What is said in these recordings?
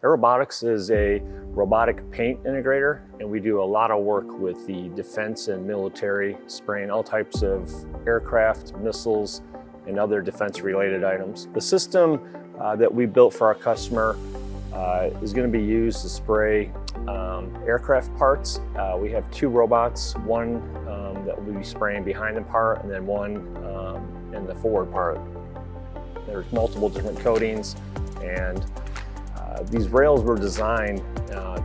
Aerobotix is a robotic paint integrator, and we do a lot of work with the defense and military, spraying all types of aircraft, missiles, and other defense-related items. The system that we built for our customer is going to be used to spray aircraft parts. We have two robots, one that will be spraying behind the part and then one in the forward part. There's multiple different coatings, and these rails were designed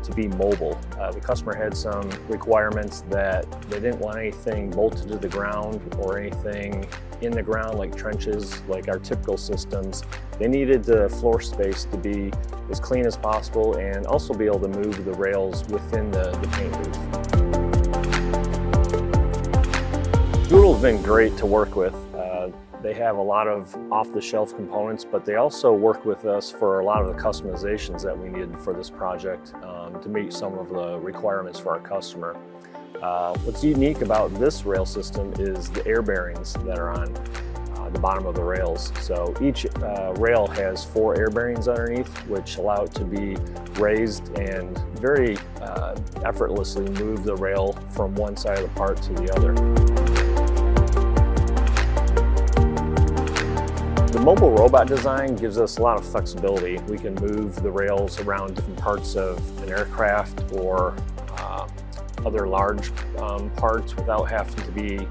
to be mobile. The customer had some requirements that they didn't want anything bolted to the ground or anything in the ground like trenches, like our typical systems. They needed the floor space to be as clean as possible and also be able to move the rails within the paint booth. GÜDEL's been great to work with. They have a lot of off-the-shelf components, but they also work with us for a lot of the customizations that we needed for this project to meet some of the requirements for our customer. What's unique about this rail system is the air bearings that are on the bottom of the rails. So each rail has 4 air bearings underneath, which allow it to be raised and very effortlessly move the rail from one side of the part to the other. The mobile robot design gives us a lot of flexibility. We can move the rails around different parts of an aircraft or other large parts without having to be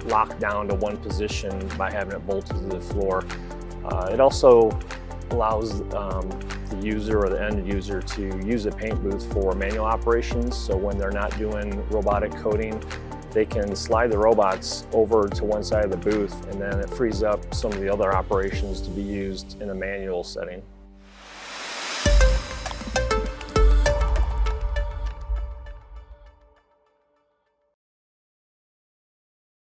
locked down to one position by having it bolted to the floor. It also allows the user or the end user to use the paint booth for manual operations. So when they're not doing robotic coating, they can slide the robots over to one side of the booth, and then it frees up some of the other operations to be used in a manual setting.